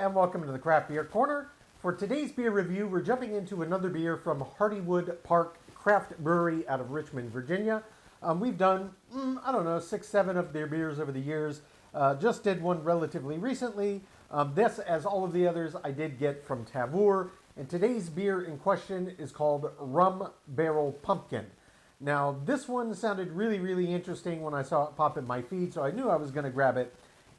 and welcome to the Craft Beer Corner. For today's beer review, we're jumping into another beer from Hardywood Park Craft Brewery out of Richmond, Virginia. We've done, I don't know, 6, 7 of their beers over the years. Just did one relatively recently. This, as all of the others, I did get from Tavour. And today's beer in question is called Rum Barrel Pumpkin. Now, this one sounded really, really interesting when I saw it pop in my feed, so I knew I was going to grab it.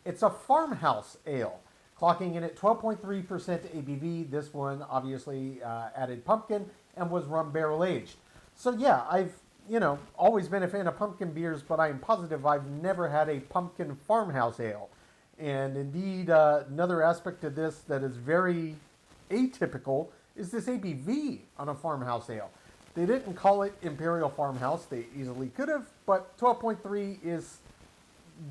It's a Farmhouse ale, clocking in at 12.3% ABV. This one obviously added pumpkin and was rum barrel aged. So yeah, I've always been a fan of pumpkin beers, but I'm positive I've never had a pumpkin farmhouse ale. And indeed, another aspect of this that is very atypical is this ABV on a farmhouse ale. They didn't call it Imperial Farmhouse. They easily could have, but 12.3 is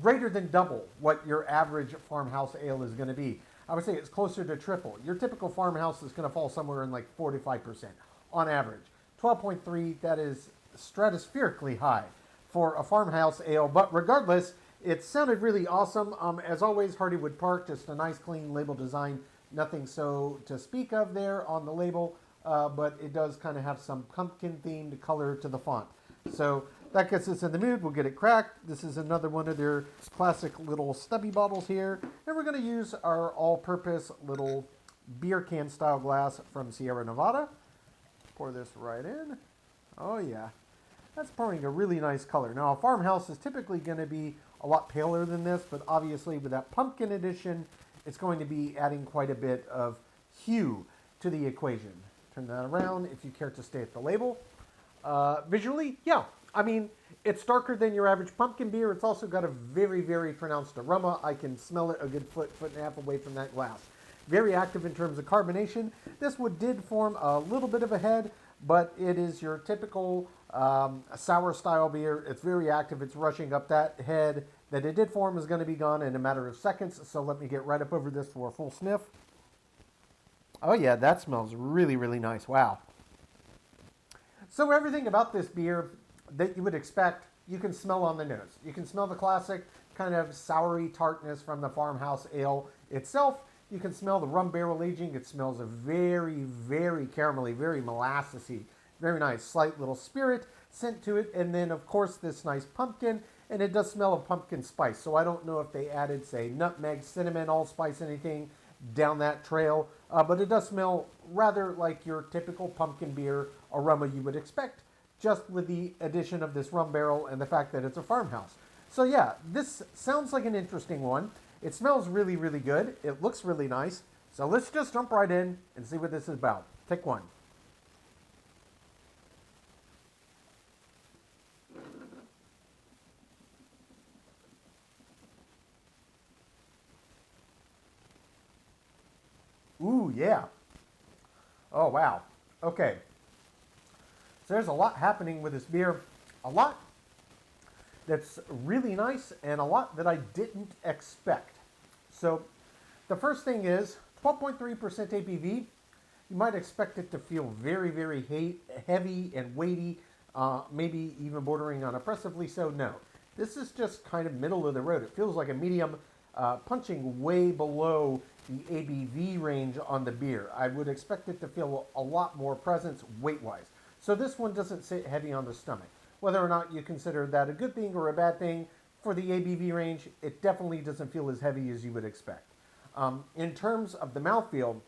greater than double what your average farmhouse ale is going to be. I would say it's closer to triple. Your typical farmhouse is going to fall somewhere in like 45% on average. 12.3, that is stratospherically high for a farmhouse ale. But regardless, it sounded really awesome. As always, Hardywood Park, just a nice clean label design. Nothing so to speak of there on the label, but it does kind of have some pumpkin themed color to the font. So that gets us in the mood. We'll get it cracked. This is another one of their classic little stubby bottles here. And we're going to use our all-purpose little beer can style glass from Sierra Nevada. Pour this right in. Oh yeah, that's pouring a really nice color. Now a farmhouse is typically going to be a lot paler than this, but obviously with that pumpkin edition, it's going to be adding quite a bit of hue to the equation. Turn that around if you care to stay at the label. Visually, yeah, I mean, it's darker than your average pumpkin beer. It's also got a very, very pronounced aroma. I can smell it a good foot and a half away from that glass. Very active in terms of carbonation. This one did form a little bit of a head, but it is your typical sour style beer. It's very active. It's rushing up. That head that it did form is going to be gone in a matter of seconds. So let me get right up over this for a full sniff. Oh yeah, that smells really, really nice. Wow. So everything about this beer that you would expect, you can smell on the nose. You can smell the classic kind of soury tartness from the farmhouse ale itself. You can smell the rum barrel aging. It smells a very, very caramelly, very molassesy, very nice, slight little spirit scent to it. And then, of course, this nice pumpkin. And it does smell of pumpkin spice. So I don't know if they added, say, nutmeg, cinnamon, allspice, anything down that trail. But it does smell rather like your typical pumpkin beer aroma you would expect, just with the addition of this rum barrel and the fact that it's a farmhouse. So yeah, this sounds like an interesting one. It smells really, really good. It looks really nice. So let's just jump right in and see what this is about. Take one. Ooh, yeah. Oh, wow. Okay. So there's a lot happening with this beer. A lot that's really nice and a lot that I didn't expect. So the first thing is 12.3% ABV. You might expect it to feel very, very heavy and weighty, maybe even bordering on oppressively so. No, this is just kind of middle of the road. It feels like a medium, punching way below the ABV range on the beer. I would expect it to feel a lot more presence weight-wise. So this one doesn't sit heavy on the stomach. Whether or not you consider that a good thing or a bad thing, for the ABV range, it definitely doesn't feel as heavy as you would expect. In terms of the mouthfeel,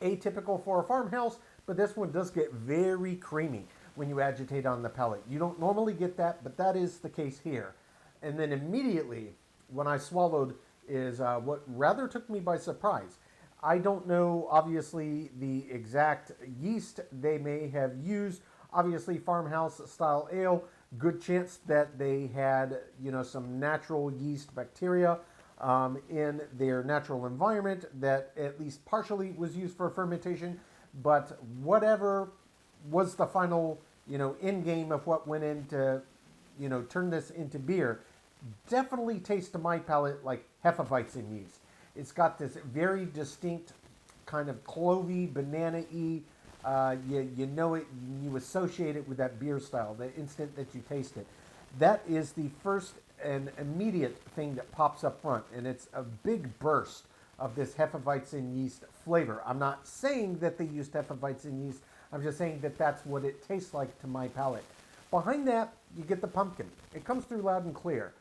atypical for a farmhouse, but this one does get very creamy when you agitate on the palate. You don't normally get that, but that is the case here. And then immediately, when I swallowed, is what rather took me by surprise. I don't know, obviously, the exact yeast they may have used. Obviously, farmhouse style ale, good chance that they had, some natural yeast bacteria in their natural environment that at least partially was used for fermentation. But whatever was the final, end game of what went into, turn this into beer, definitely tastes to my palate like Hefeweizen yeast. It's got this very distinct kind of clovey, banana-y, you know it, you associate it with that beer style, the instant that you taste it. That is the first and immediate thing that pops up front, and it's a big burst of this Hefeweizen yeast flavor. I'm not saying that they used Hefeweizen yeast. I'm just saying that that's what it tastes like to my palate. Behind that, you get the pumpkin. It comes through loud and clear.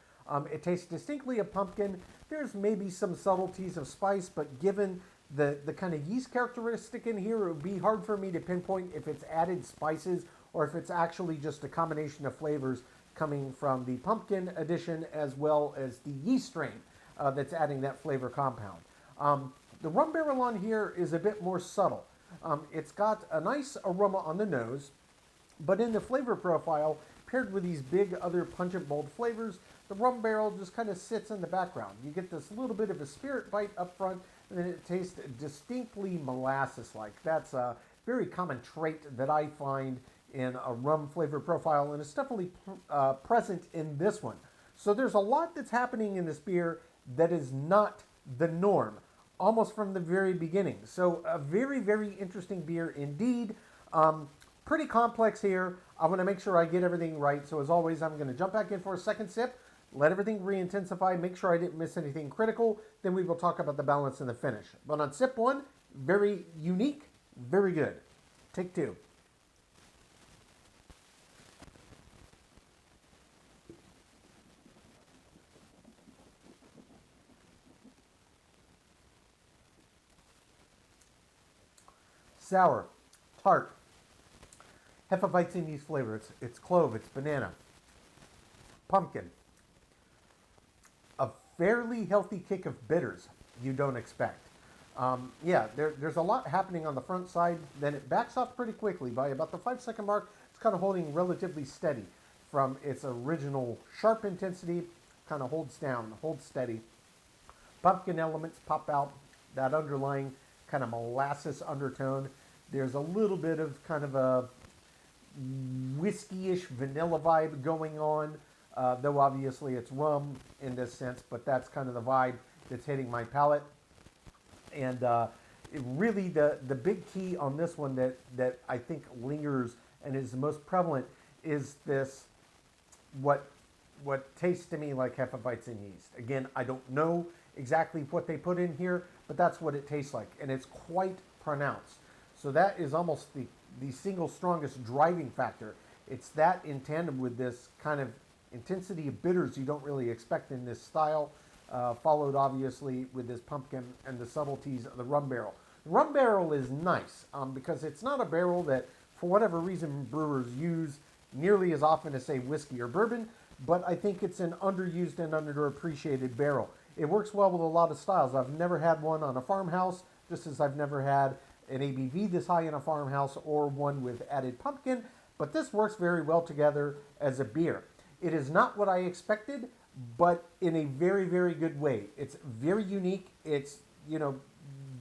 It tastes distinctly of pumpkin. There's maybe some subtleties of spice, but given the kind of yeast characteristic in here, it would be hard for me to pinpoint if it's added spices or if it's actually just a combination of flavors coming from the pumpkin addition as well as the yeast strain that's adding that flavor compound. The rum barrel on here is a bit more subtle. It's got a nice aroma on the nose, but in the flavor profile, paired with these big other pungent, bold flavors, the rum barrel just kind of sits in the background. You get this little bit of a spirit bite up front, and then it tastes distinctly molasses-like. That's a very common trait that I find in a rum flavor profile, and it's definitely present in this one. So there's a lot that's happening in this beer that is not the norm, almost from the very beginning. So a very, very interesting beer indeed. Pretty complex here. I want to make sure I get everything right. So as always, I'm going to jump back in for a second sip, let everything re-intensify, make sure I didn't miss anything critical. Then we will talk about the balance and the finish. But on sip one, very unique, very good. Take two. Sour, tart, Hefeweizen yeast flavor. It's clove, it's banana, pumpkin. A fairly healthy kick of bitters you don't expect. There's a lot happening on the front side. Then it backs off pretty quickly. By about the 5-second mark, it's kind of holding relatively steady from its original sharp intensity. Kind of holds down, holds steady. Pumpkin elements pop out, that underlying kind of molasses undertone. There's a little bit of kind of a whiskey-ish vanilla vibe going on, though obviously it's rum in this sense, but that's kind of the vibe that's hitting my palate. And really the big key on this one that I think lingers and is the most prevalent is this, what tastes to me like Hefeweizen yeast. Again, I don't know exactly what they put in here, but that's what it tastes like, and it's quite pronounced. So that is almost the single strongest driving factor. It's that in tandem with this kind of intensity of bitters you don't really expect in this style, followed obviously with this pumpkin and the subtleties of the rum barrel. The rum barrel is nice because it's not a barrel that, for whatever reason, brewers use nearly as often as, say, whiskey or bourbon, but I think it's an underused and underappreciated barrel. It works well with a lot of styles. I've never had one on a farmhouse, just as I've never had an ABV this high in a farmhouse or one with added pumpkin, but this works very well together as a beer. It is not what I expected, but in a very, very good way. It's very unique. It's,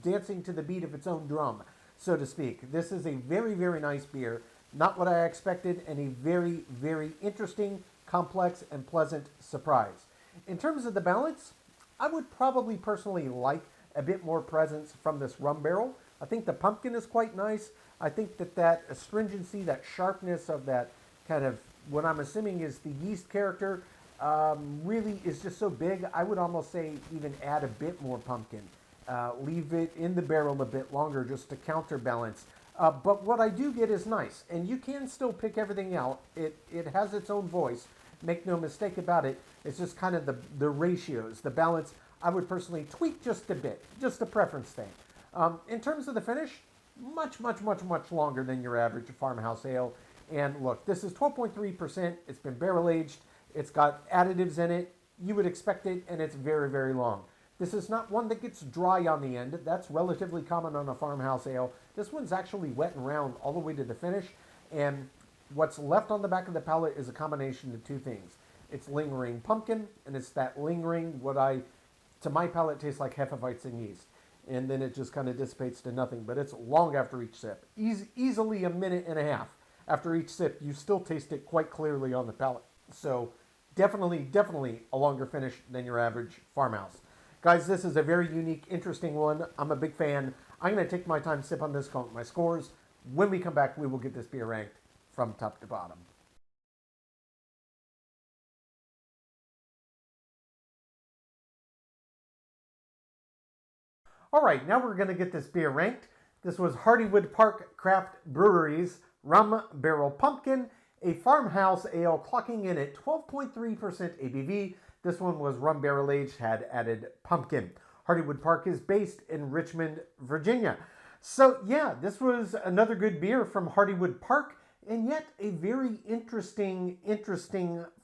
dancing to the beat of its own drum, so to speak. This is a very, very nice beer. Not what I expected, and a very, very interesting, complex, and pleasant surprise. In terms of the balance, I would probably personally like a bit more presence from this rum barrel. I think the pumpkin is quite nice. I think that astringency, that sharpness of that kind of, what I'm assuming is the yeast character, really is just so big. I would almost say even add a bit more pumpkin. Leave it in the barrel a bit longer just to counterbalance. But what I do get is nice, and you can still pick everything out. It has its own voice. Make no mistake about it. It's just kind of the ratios, the balance. I would personally tweak just a bit, just a preference thing. In terms of the finish, much, much, much, much longer than your average farmhouse ale. And look, this is 12.3%. It's been barrel aged. It's got additives in it. You would expect it, and it's very, very long. This is not one that gets dry on the end. That's relatively common on a farmhouse ale. This one's actually wet and round all the way to the finish. And what's left on the back of the palate is a combination of two things. It's lingering pumpkin, and it's that lingering, to my palate, tastes like Hefeweizen yeast. And then it just kind of dissipates to nothing. But it's long after each sip. Easily a minute and a half after each sip. You still taste it quite clearly on the palate. So definitely a longer finish than your average farmhouse. Guys, this is a very unique, interesting one. I'm a big fan. I'm going to take my time, sip on this, count my scores. When we come back, we will get this beer ranked from top to bottom. All right, now we're going to get this beer ranked. This was Hardywood Park Craft Brewery's Rum Barrel Pumpkin, a farmhouse ale clocking in at 12.3% ABV. This one was rum barrel aged, had added pumpkin. Hardywood Park is based in Richmond, Virginia. So yeah, this was another good beer from Hardywood Park, and yet a very interesting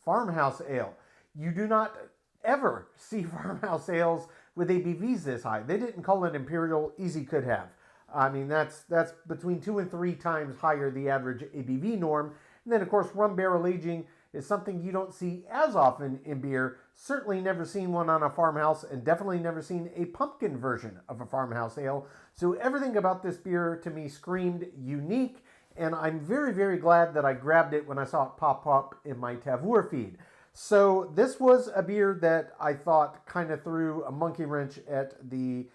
farmhouse ale. You do not ever see farmhouse ales with ABVs this high. They didn't call it Imperial, easy could have. I mean, that's between 2 and 3 times higher the average ABV norm. And then, of course, rum barrel aging is something you don't see as often in beer. Certainly never seen one on a farmhouse, and definitely never seen a pumpkin version of a farmhouse ale. So everything about this beer to me screamed unique, and I'm very, very glad that I grabbed it when I saw it pop up in my Tavour feed. So this was a beer that I thought kind of threw a monkey wrench at the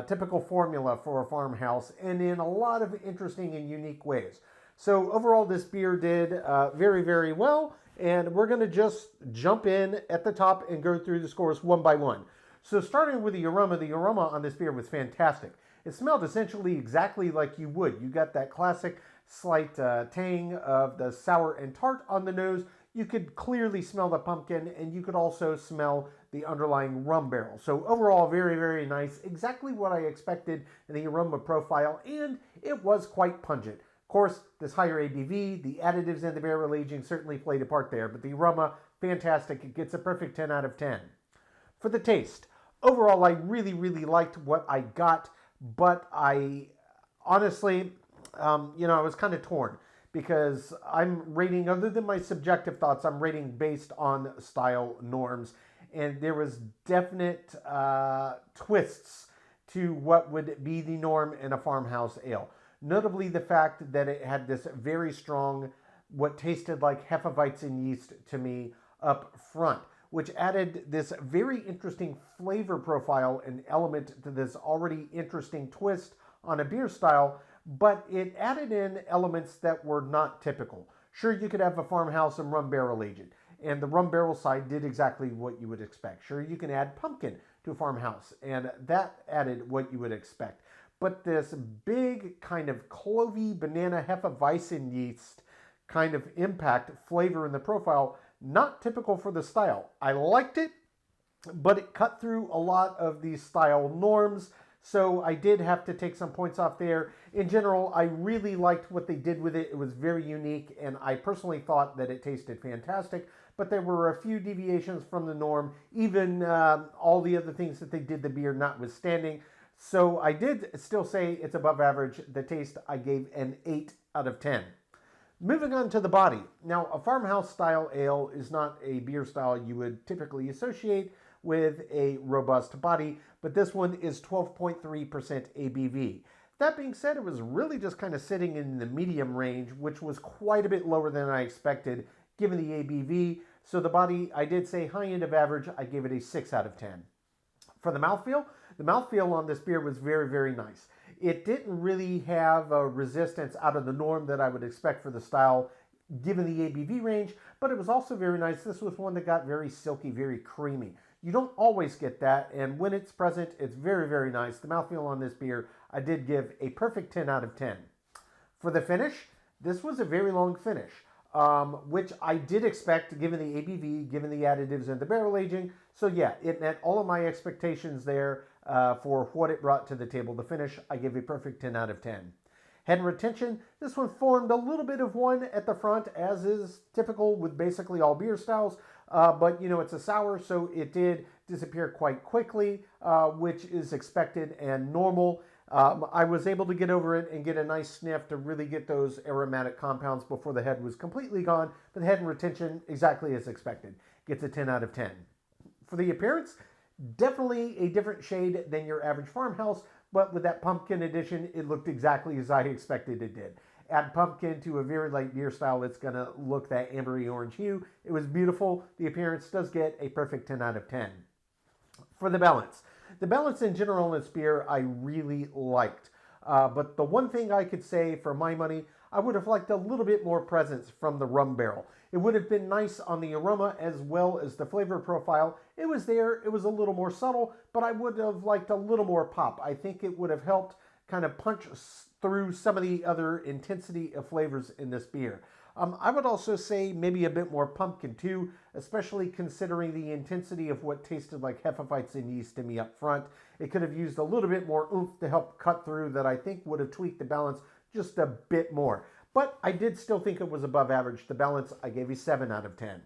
typical formula for a farmhouse, and in a lot of interesting and unique ways. So overall, this beer did very, very well, and we're going to just jump in at the top and go through the scores one by one. So starting with the aroma on this beer was fantastic. It smelled essentially exactly like you would. You got that classic slight tang of the sour and tart on the nose. You could clearly smell the pumpkin, and you could also smell the underlying rum barrel. So overall, very, very nice. Exactly what I expected in the aroma profile, and it was quite pungent. Of course, this higher ABV, the additives in the barrel aging certainly played a part there, but the aroma, fantastic. It gets a perfect 10 out of 10. For the taste, overall, I really, really liked what I got, but I honestly, I was kind of torn, because I'm rating, other than my subjective thoughts, I'm rating based on style norms. And there was definite twists to what would be the norm in a farmhouse ale. Notably the fact that it had this very strong, what tasted like Hefeweizen yeast to me up front, which added this very interesting flavor profile and element to this already interesting twist on a beer style, but it added in elements that were not typical. Sure, you could have a farmhouse and rum barrel aged, and the rum barrel side did exactly what you would expect. Sure, you can add pumpkin to a farmhouse, and that added what you would expect. But this big kind of clovey banana Hefeweizen yeast kind of impact flavor in the profile, not typical for the style. I liked it, but it cut through a lot of these style norms, so I did have to take some points off there. In general, I really liked what they did with it. It was very unique, and I personally thought that it tasted fantastic, but there were a few deviations from the norm, even all the other things that they did the beer notwithstanding. So I did still say it's above average. The taste, I gave an 8 out of 10. Moving on to the body. Now, a farmhouse style ale is not a beer style you would typically associate with a robust body, but this one is 12.3% ABV. That being said, it was really just kind of sitting in the medium range, which was quite a bit lower than I expected given the ABV. So the body, I did say high end of average. I gave it a 6 out of 10. For the mouthfeel on this beer was very, very nice. It didn't really have a resistance out of the norm that I would expect for the style given the ABV range, but it was also very nice. This was one that got very silky, very creamy. You don't always get that, and when it's present, it's very, very nice. The mouthfeel on this beer, I did give a perfect 10 out of 10. For the finish, this was a very long finish, which I did expect given the ABV, given the additives and the barrel aging. So yeah, it met all of my expectations there for what it brought to the table. The finish, I give a perfect 10 out of 10. Head and retention, this one formed a little bit of one at the front, as is typical with basically all beer styles. But, it's a sour, so it did disappear quite quickly, which is expected and normal. I was able to get over it and get a nice sniff to really get those aromatic compounds before the head was completely gone. But the head and retention, exactly as expected. Gets a 10 out of 10. For the appearance, definitely a different shade than your average farmhouse, but with that pumpkin addition, it looked exactly as I expected it did. Add pumpkin to a very light beer style, it's going to look that ambery orange hue. It was beautiful. The appearance does get a perfect 10 out of 10. For the balance in general in this beer, I really liked. But the one thing I could say for my money, I would have liked a little bit more presence from the rum barrel. It would have been nice on the aroma as well as the flavor profile. It was there, it was a little more subtle, but I would have liked a little more pop. I think it would have helped kind of punch through some of the other intensity of flavors in this beer. I would also say maybe a bit more pumpkin too, especially considering the intensity of what tasted like Hefeweizen yeast to me up front. It could have used a little bit more oomph to help cut through that I think would have tweaked the balance just a bit more. But I did still think it was above average. The balance, I gave you 7 out of 10.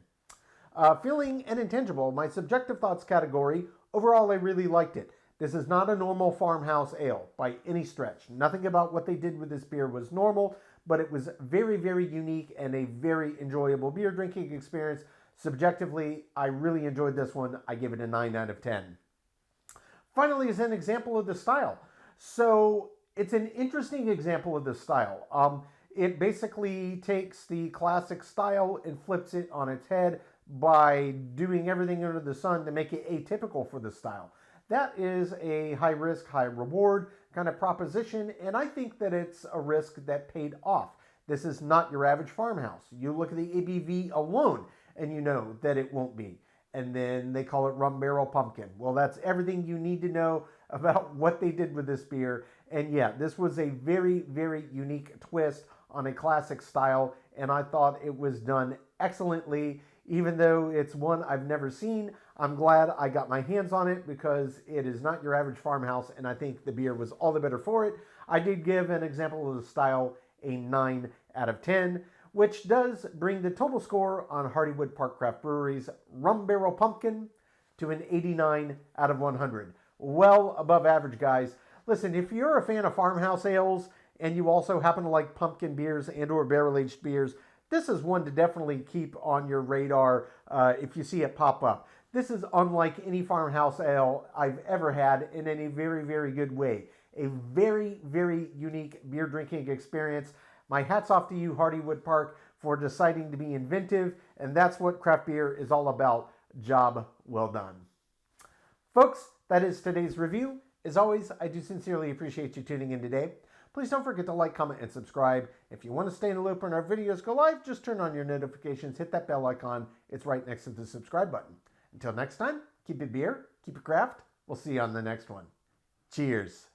Feeling and intangible, my subjective thoughts category, overall I really liked it. This is not a normal farmhouse ale by any stretch. Nothing about what they did with this beer was normal, but it was very, very unique and a very enjoyable beer drinking experience. Subjectively, I really enjoyed this one. I give it a 9 out of 10. Finally, is an example of the style. So it's an interesting example of the style. It basically takes the classic style and flips it on its head by doing everything under the sun to make it atypical for the style. That is a high risk, high reward kind of proposition, and I think that it's a risk that paid off. This is not your average farmhouse. You look at the ABV alone and you know that it won't be. And then they call it Rum Barrel Pumpkin. Well, that's everything you need to know about what they did with this beer. And yeah, this was a very, very unique twist on a classic style, and I thought it was done excellently. Even though it's one I've never seen, I'm glad I got my hands on it because it is not your average farmhouse, and I think the beer was all the better for it. I did give an example of the style a 9 out of 10, which does bring the total score on Hardywood Park Craft Brewery's Rum Barrel Pumpkin to an 89 out of 100. Well above average, guys. Listen, if you're a fan of farmhouse ales and you also happen to like pumpkin beers and or barrel-aged beers, this is one to definitely keep on your radar if you see it pop up. This is unlike any farmhouse ale I've ever had, and in a very, very good way. A very, very unique beer drinking experience. My hat's off to you, Hardywood Park, for deciding to be inventive, and that's what craft beer is all about. Job well done. Folks, that is today's review. As always, I do sincerely appreciate you tuning in today. Please don't forget to like, comment, and subscribe. If you want to stay in the loop when our videos go live, just turn on your notifications, hit that bell icon. It's right next to the subscribe button. Until next time, keep it beer, keep it craft. We'll see you on the next one. Cheers.